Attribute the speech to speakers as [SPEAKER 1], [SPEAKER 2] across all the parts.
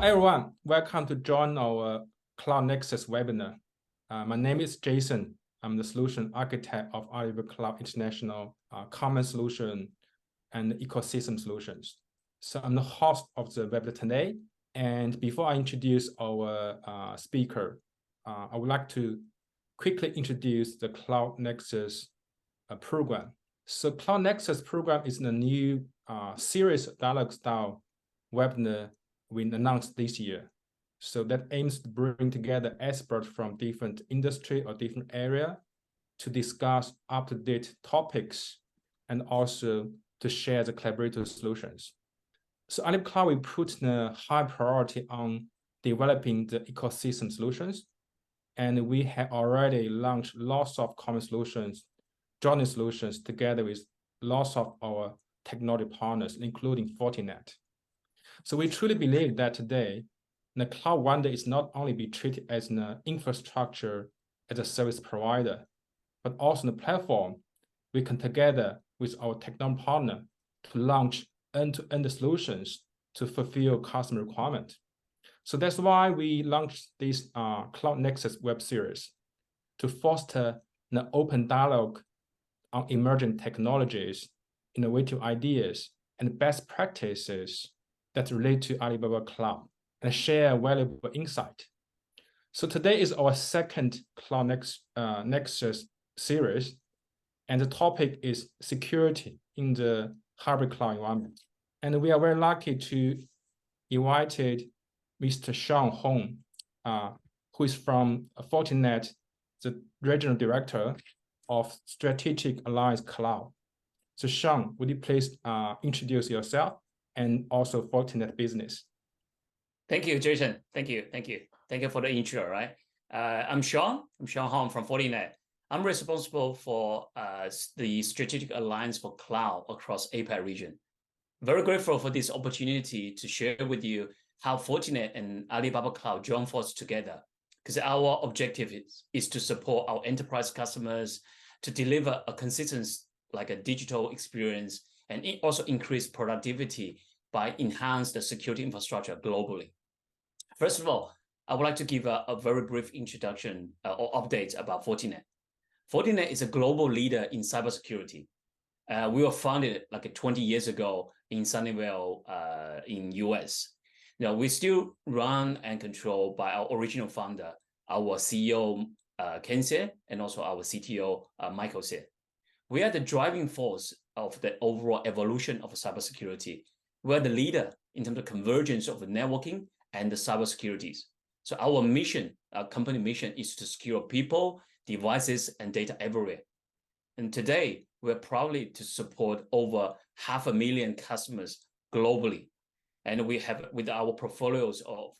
[SPEAKER 1] Hi everyone, welcome to join our Cloud Nexus webinar. My name is Jason. I'm the solution architect of Alibaba Cloud International Common Solution and Ecosystem Solutions. So I'm the host of the webinar today. And before I introduce our speaker, I would like to quickly introduce the Cloud Nexus program. So Cloud Nexus program is a new series of dialogue style webinar we announced this year. So that aims to bring together experts from different industry or different area to discuss up-to-date topics and also to share the collaborative solutions. So Alibaba Cloud, we put a high priority on developing the ecosystem solutions. And we have already launched lots of common solutions, joining solutions together with lots of our technology partners, including Fortinet. So we truly believe that today, the cloud vendor is not only be treated as an infrastructure as a service provider, but also the platform we can together with our technology partner to launch end-to-end solutions to fulfill customer requirement. So that's why we launched this Cloud Nexus web series to foster an open dialogue on emerging technologies, innovative ideas, and best practices that relate to Alibaba Cloud and share valuable insight. So today is our second Cloud Nexus series, and the topic is security in the hybrid cloud environment. And we are very lucky to invite Mr. Sean Hong, who is from Fortinet, the regional director of Strategic Alliance Cloud. So Sean, would you please introduce yourself and also Fortinet business?
[SPEAKER 2] Thank you, Jason. Thank you for the intro, right? I'm Sean Hong from Fortinet. I'm responsible for the Strategic Alliance for Cloud across APAC region. Very grateful for this opportunity to share with you how Fortinet and Alibaba Cloud join forces together, because our objective is to support our enterprise customers to deliver a consistent, like a digital experience, and it also increase productivity by enhance the security infrastructure globally. First of all, I would like to give a very brief introduction or update about Fortinet. Fortinet is a global leader in cybersecurity. We were founded like 20 years ago in Sunnyvale, in US. Now we still run and control by our original founder, our CEO, Ken Xie, and also our CTO, Michael Xie. We are the driving force of the overall evolution of cybersecurity. We're the leader in terms of convergence of networking and the cybersecurities. So our mission, our company mission, is to secure people, devices, and data everywhere. And today, we're proudly to support over 500,000 customers globally. And we have with our portfolios of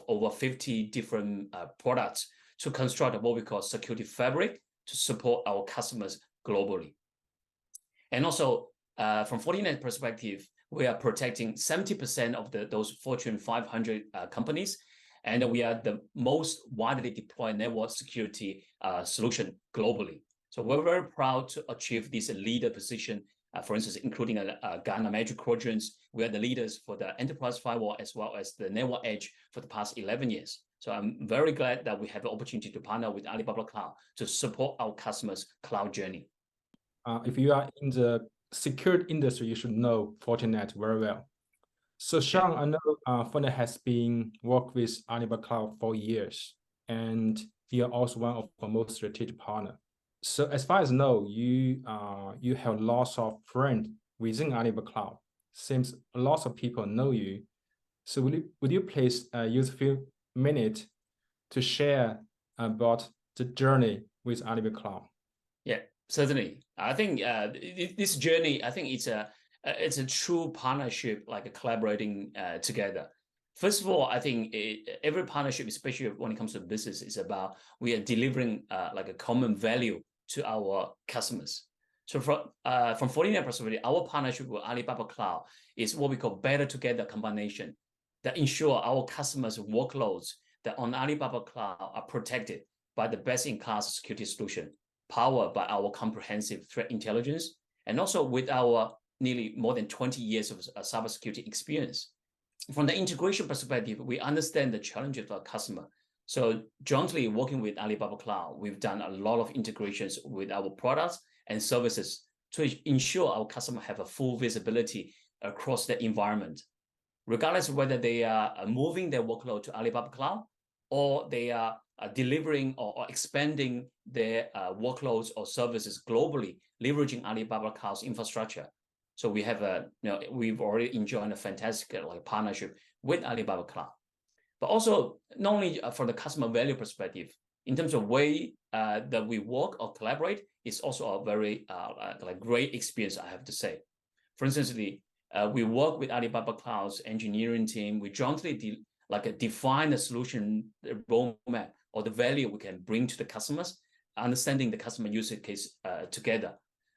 [SPEAKER 2] over 50 different products to construct what we call security fabric to support our customers globally. And also, from Fortinet perspective, we are protecting 70% of those Fortune 500 companies, and we are the most widely deployed network security solution globally. So we're very proud to achieve this leader position, for instance, including Gartner Magic Quadrants. We are the leaders for the enterprise firewall as well as the network edge for the past 11 years. So I'm very glad that we have the opportunity to partner with Alibaba Cloud to support our customers' cloud journey.
[SPEAKER 1] If you are in the security industry, you should know Fortinet very well. So Sean, I know Fortinet has been worked with Alibaba Cloud for years, and you are also one of our most strategic partners. So as far as I know, you have lots of friends within Alibaba Cloud. Seems lots of people know you. So would you please use a few minutes to share about the journey with Alibaba Cloud?
[SPEAKER 2] Yeah, certainly. I think this journey, I think it's a true partnership, like collaborating together. First of all, I think every partnership, especially when it comes to business, is about we are delivering like a common value to our customers. So from Fortinet perspective, our partnership with Alibaba Cloud is what we call better together combination that ensure our customers' workloads that on Alibaba Cloud are protected by the best-in-class security solution, powered by our comprehensive threat intelligence, and also with our nearly more than 20 years of cybersecurity experience. from the integration perspective, we understand the challenges of our customer. So jointly working with Alibaba Cloud, we've done a lot of integrations with our products and services to ensure our customer have a full visibility across the environment, regardless of whether they are moving their workload to Alibaba Cloud or they are delivering or expanding their workloads or services globally, leveraging Alibaba Cloud's infrastructure. So we have we've already enjoyed a fantastic partnership with Alibaba Cloud. But also, not only from the customer value perspective, in terms of way that we work or collaborate, it's also a very great experience, I have to say. For instance, we work with Alibaba Cloud's engineering team. We jointly define the solution roadmap or the value we can bring to the customers, understanding the customer use case together.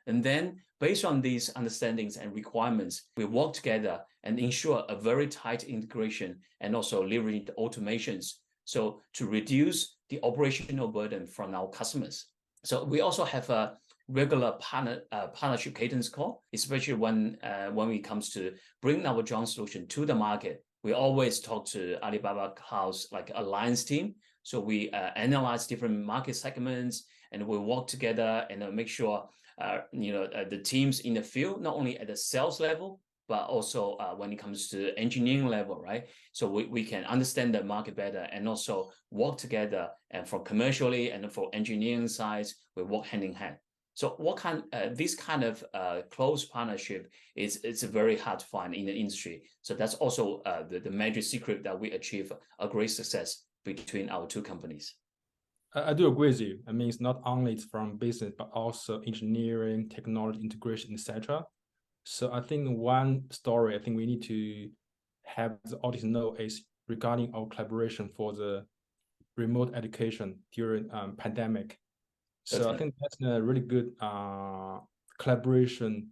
[SPEAKER 2] And then based on these understandings and requirements, we work together and ensure a very tight integration and also leveraging the automations. So to reduce the operational burden from our customers. So we also have a regular partnership cadence call, especially when it comes to bringing our joint solution to the market. We always talk to Alibaba Cloud's alliance team. So we analyze different market segments and we work together and make sure the teams in the field, not only at the sales level, but also when it comes to engineering level, right? So we can understand the market better and also work together. And for commercially and for engineering sides, we work hand in hand. So this kind of close partnership it's very hard to find in the industry. So that's also the magic secret that we achieve a great success between our two companies.
[SPEAKER 1] I do agree with you. I mean, it's not only from business, but also engineering, technology integration, etc. So I think one story I think we need to have the audience know is regarding our collaboration for the remote education during pandemic. So I think that's a really good collaboration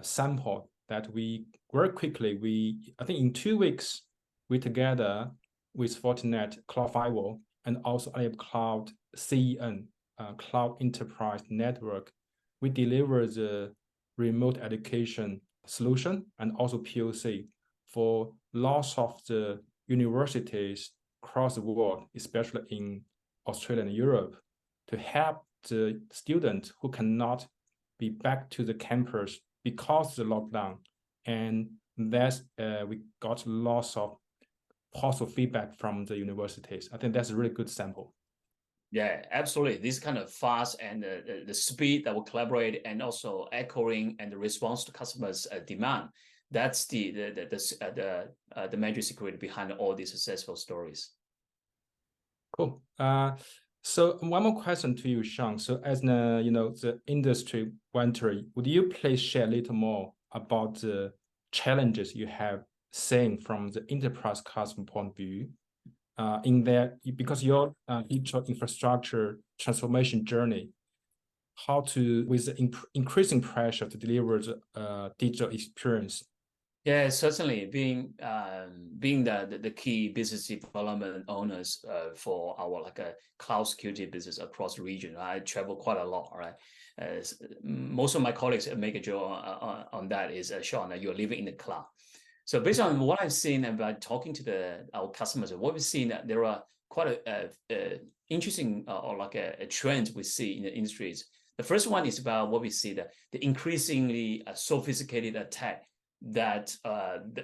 [SPEAKER 1] sample that we very quickly, I think in 2 weeks, we together with Fortinet Cloud Firewall and also Alibaba Cloud CEN, Cloud Enterprise Network, we deliver the remote education solution and also POC for lots of the universities across the world, especially in Australia and Europe, to help the students who cannot be back to the campus because of the lockdown. And that's we got lots of positive feedback from the universities. I think that's a really good sample.
[SPEAKER 2] Yeah, absolutely. This kind of fast and the speed that we collaborate and also echoing and the response to customers' demand. That's the magic secret behind all these successful stories.
[SPEAKER 1] Cool. So one more question to you, Sean. So as the industry venture, would you please share a little more about the challenges you have seen from the enterprise customer point of view in there, because your digital infrastructure transformation journey, how to, with the increasing pressure to deliver the digital experience?
[SPEAKER 2] Yeah, certainly. Being the key business development owners for our cloud security business across the region, I travel quite a lot, right? Most of my colleagues make a joke on that is, Sean, you're living in the cloud. So based on what I've seen about talking to our customers, what we've seen that there are quite a interesting a trend we see in the industries. The first one is about what we see, the increasingly sophisticated attack that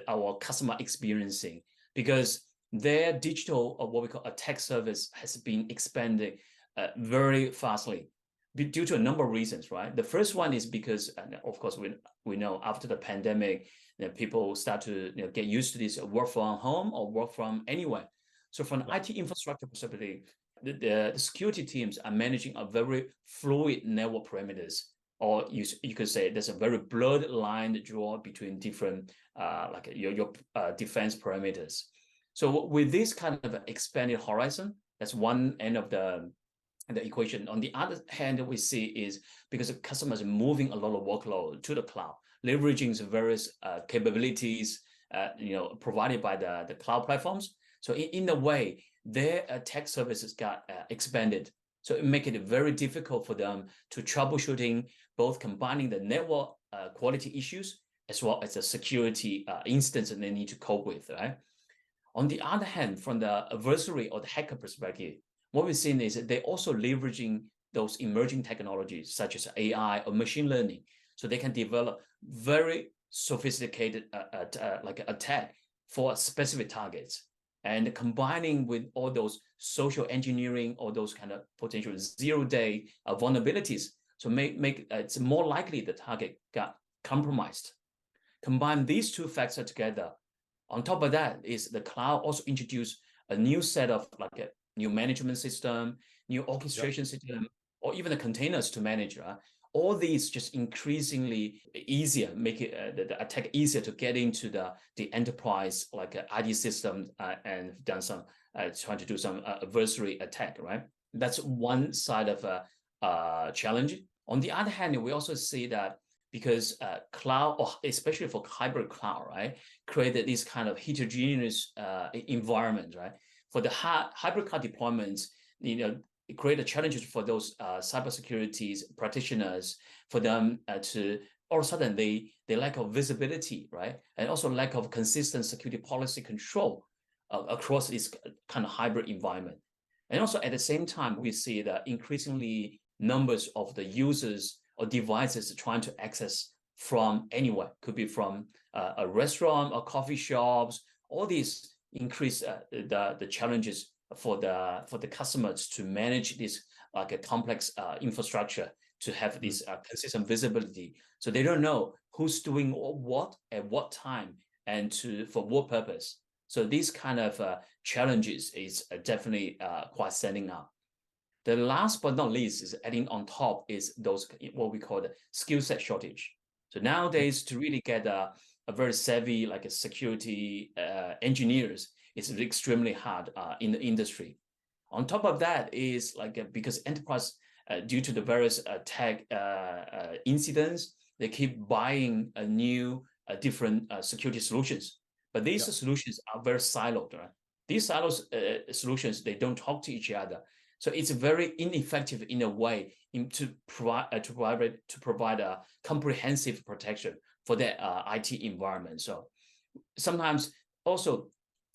[SPEAKER 2] our customer experiencing, because their digital or what we call attack service has been expanding very fastly due to a number of reasons, right? The first one is because, of course, we know after the pandemic, people start to get used to this work from home or work from anywhere. So from an IT infrastructure perspective, the security teams are managing a very fluid network parameters, or you could say there's a very blurred line drawn between different your defense parameters. So with this kind of expanded horizon, that's one end of the equation. On the other hand, we see is because the customers are moving a lot of workload to the cloud, leveraging the various capabilities provided by the cloud platforms. So in a way, their tech services got expanded. So it makes it very difficult for them to troubleshooting, both combining the network quality issues as well as the security instance that they need to cope with, right? On the other hand, from the adversary or the hacker perspective, what we've seen is that they're also leveraging those emerging technologies such as AI or machine learning, so they can develop very sophisticated like attack for specific targets, and combining with all those social engineering or those kind of potential zero-day vulnerabilities, so make it's more likely the target got compromised. Combine these two factors together. On top of that is the cloud also introduced a new set of like a new management system, new orchestration system, or even the containers to manage. All these just increasingly easier, make it the attack easier to get into the enterprise like ID system and done some trying to do some adversary attack, right? That's one side of a challenge. On the other hand, we also see that because cloud, or especially for hybrid cloud, right, created this kind of heterogeneous environment, right? For the hybrid cloud deployments, it created challenges for those cybersecurity practitioners, for them to all of a sudden they lack of visibility, right, and also lack of consistent security policy control across this kind of hybrid environment. And also at the same time, we see that increasingly numbers of the users or devices trying to access from anywhere, could be from a restaurant or coffee shops. All these increase the challenges for the customers to manage this like a complex infrastructure, to have this consistent visibility. So they don't know who's doing what at what time and for what purpose. So these kind of challenges is definitely quite standing out. The last but not least is adding on top is those what we call the skill set shortage. So nowadays, to really get a very savvy like a security engineers is extremely hard in the industry. On top of that is like because enterprise due to the various tech incidents, they keep buying a new different security solutions, but these solutions are very siloed. Right? These silos solutions, they don't talk to each other. So it's very ineffective in a way to provide a comprehensive protection for their IT environment. So sometimes also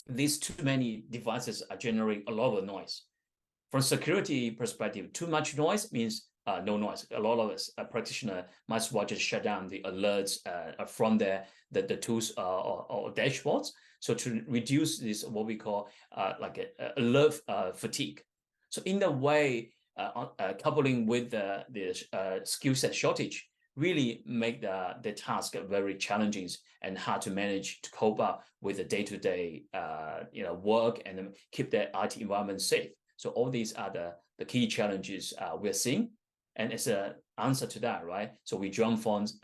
[SPEAKER 2] these too many devices are generating a lot of noise. From security perspective, too much noise means no noise. A lot of us practitioners might as well just shut down the alerts from the tools or dashboards. So to reduce this, what we call like alert fatigue. So in a way, coupling with the skill set shortage, really make the task very challenging and hard to manage, to cope up with the day-to-day work and keep the IT environment safe. So all these are the key challenges we're seeing. And as an answer to that, right? So we join force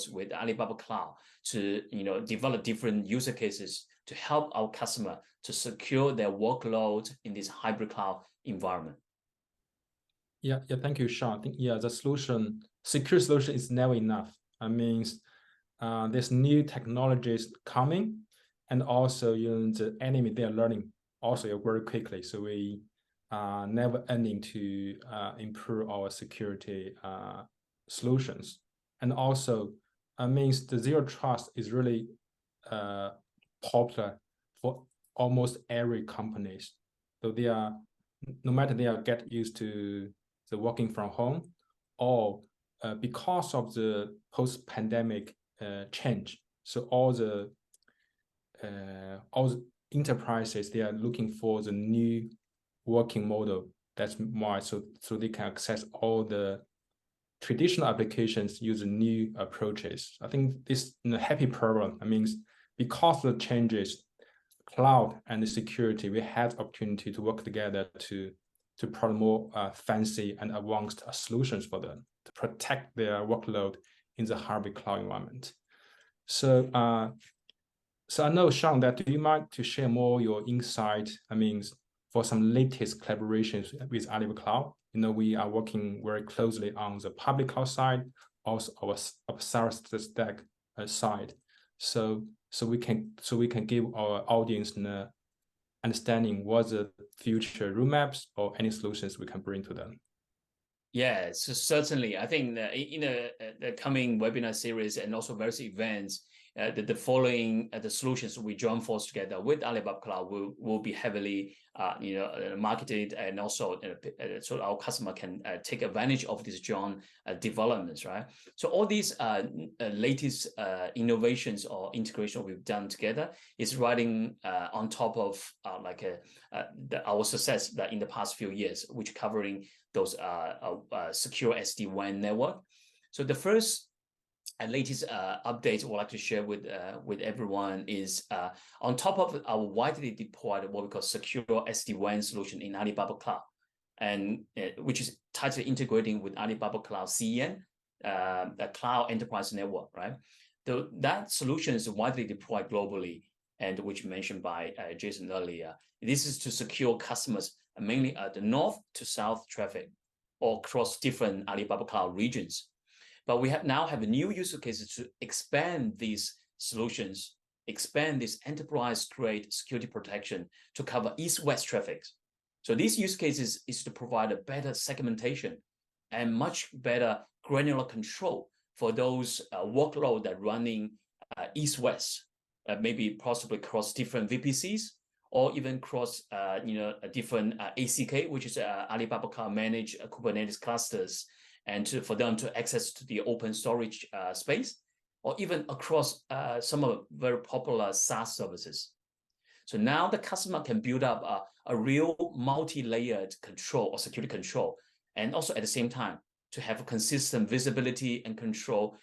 [SPEAKER 2] with Alibaba Cloud to develop different user cases to help our customer to secure their workload in this hybrid cloud environment.
[SPEAKER 1] Yeah, thank you, Sean. I think, the secure solution is never enough. I mean, there's new technologies coming, and also the enemy, they are learning also very quickly. So we are never ending to improve our security solutions. And also, means the zero trust is really popular for almost every companies. So they are, no matter they are get used to the working from home, or because of the post-pandemic change. So all the enterprises, they are looking for the new working model. That's why, so they can access all the traditional applications using new approaches. I think this is a happy problem. I mean, because of the changes, cloud and the security, we had opportunity to work together to provide more fancy and advanced solutions for them to protect their workload in the hybrid cloud environment. So, so I know, Sean, that do you mind to share more your insight? I mean, for some latest collaborations with Alibaba Cloud. We are working very closely on the public cloud side, also our service stack side. So we can give our audience an understanding what the future roadmaps or any solutions we can bring to them.
[SPEAKER 2] Yeah, so certainly. I think that in the coming webinar series and also various events, the following the solutions we join force together with Alibaba Cloud will be heavily marketed, and also so our customer can take advantage of these joint developments, right? So all these latest innovations or integration we've done together is riding on top of our success that in the past few years, which covering those secure SD-WAN network. So the first latest update I would like to share with everyone is on top of our widely deployed what we call secure SD-WAN solution in Alibaba Cloud, and which is tightly integrating with Alibaba Cloud CEN, the Cloud Enterprise Network, right? That solution is widely deployed globally, and which mentioned by Jason earlier. This is to secure customers mainly at the north to south traffic or across different Alibaba Cloud regions. But we now have a new use cases to expand these solutions, expand this enterprise-grade security protection to cover east-west traffic. So these use cases is to provide a better segmentation and much better granular control for those workload that running east-west, maybe possibly across different VPCs, or even cross a different ACK, which is Alibaba Cloud managed Kubernetes clusters, and for them to access to the open storage space, or even across some of the very popular SaaS services. So now the customer can build up a real multi-layered control or security control, and also at the same time to have a consistent visibility and control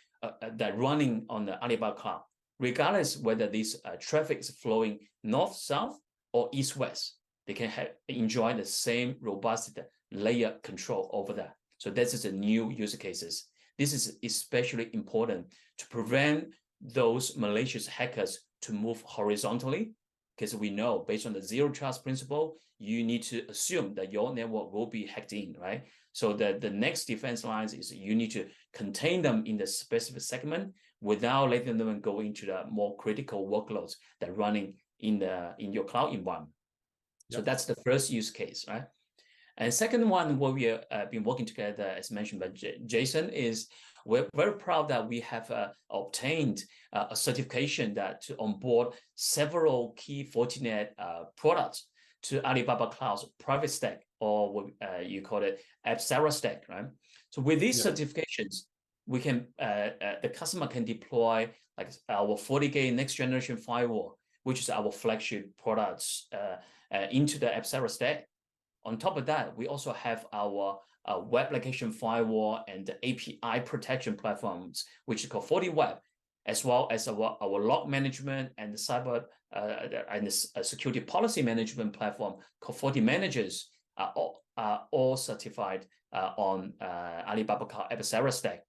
[SPEAKER 2] that running on the Alibaba Cloud, regardless whether this traffic is flowing north-south or east-west. They can enjoy the same robust layer control over that. So this is a new use cases. This is especially important to prevent those malicious hackers to move horizontally, because we know based on the zero trust principle, you need to assume that your network will be hacked in, right? So that the next defense lines is you need to contain them in the specific segment without letting them go into the more critical workloads that running in your cloud environment. Yep. So that's the first use case, right? And second one, where we have been working together, as mentioned by Jason, is we're very proud that we have obtained a certification that to onboard several key Fortinet products to Alibaba Cloud's private stack, or what you call it AppSara stack, right? So with these certifications, we can the customer can deploy like our FortiGate next generation firewall, which is our flagship products, into the AppSara stack. On top of that, we also have our web application firewall and the API protection platforms, which is called FortiWeb, as well as our log management and the cyber and the security policy management platform called FortiManagers are all certified on Alibaba Cloud AppSara stack.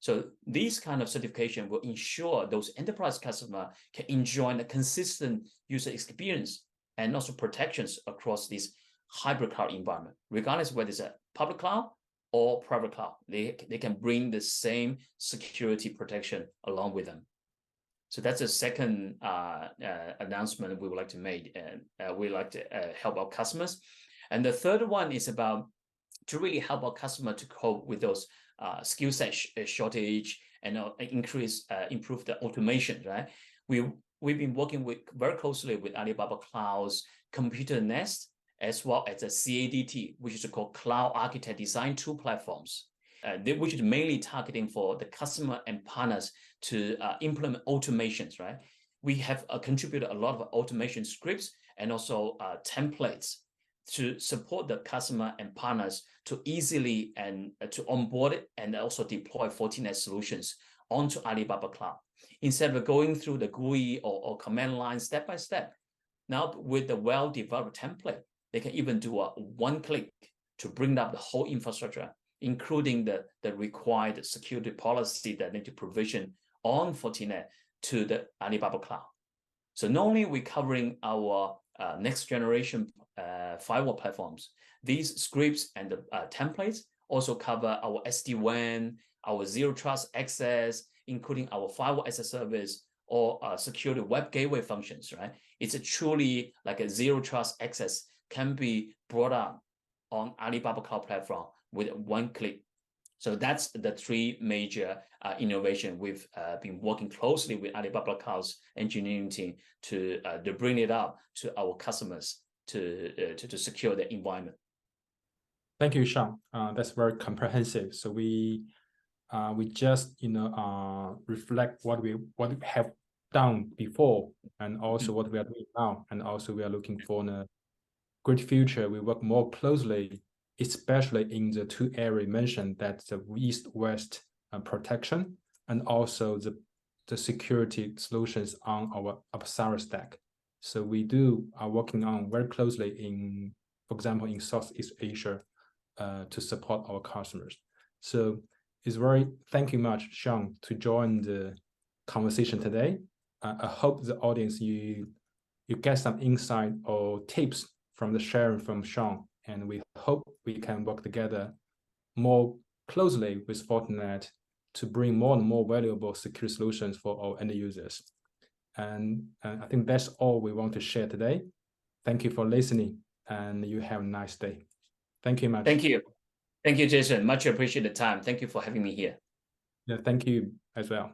[SPEAKER 2] So these kind of certification will ensure those enterprise customers can enjoy a consistent user experience and also protections across this hybrid cloud environment, regardless whether it's a public cloud or private cloud. They can bring the same security protection along with them. So that's the second announcement we would like to make, and we like to help our customers. And the third one is about to really help our customer to cope with those skill set shortage and improve the automation, right? We've been working very closely with Alibaba Cloud's Computer Nest, as well as the CADT, which is called Cloud Architect Design Tool platforms, which is mainly targeting for the customer and partners to implement automations, right? We have contributed a lot of automation scripts and also templates to support the customer and partners to easily and to onboard it and also deploy Fortinet solutions onto Alibaba Cloud. Instead of going through the GUI or command line step by step, now with the well-developed template, they can even do a one-click to bring up the whole infrastructure, including the required security policy that need to provision on Fortinet to the Alibaba Cloud. So not only are we covering our next generation firewall platforms, these scripts and the templates also cover our SD-WAN, our zero trust access, including our firewall as a service or security web gateway functions, right? It's a truly like a zero trust access can be brought up on Alibaba Cloud platform with a one-click So that's the three major innovation we've been working closely with Alibaba Cloud's engineering team to bring it up to our customers to secure the environment.
[SPEAKER 1] Thank you, Sean. That's very comprehensive. So we just reflect what we have done before, and also what we are doing now, and also we are looking for a great future. We work more closely, especially in the two areas mentioned, that's the east-west protection, and also the security solutions on our cyber stack. So we are working on very closely in, for example, in Southeast Asia to support our customers. So thank you much, Sean, to join the conversation today. I hope the audience, you get some insight or tips from the sharing from Sean, and we hope we can work together more closely with Fortinet to bring more and more valuable security solutions for our end users. And I think that's all we want to share today. Thank you for listening, and you have a nice day. Thank you much.
[SPEAKER 2] Thank you. Thank you, Jason. Much appreciate the time. Thank you for having me here.
[SPEAKER 1] Yeah, thank you as well.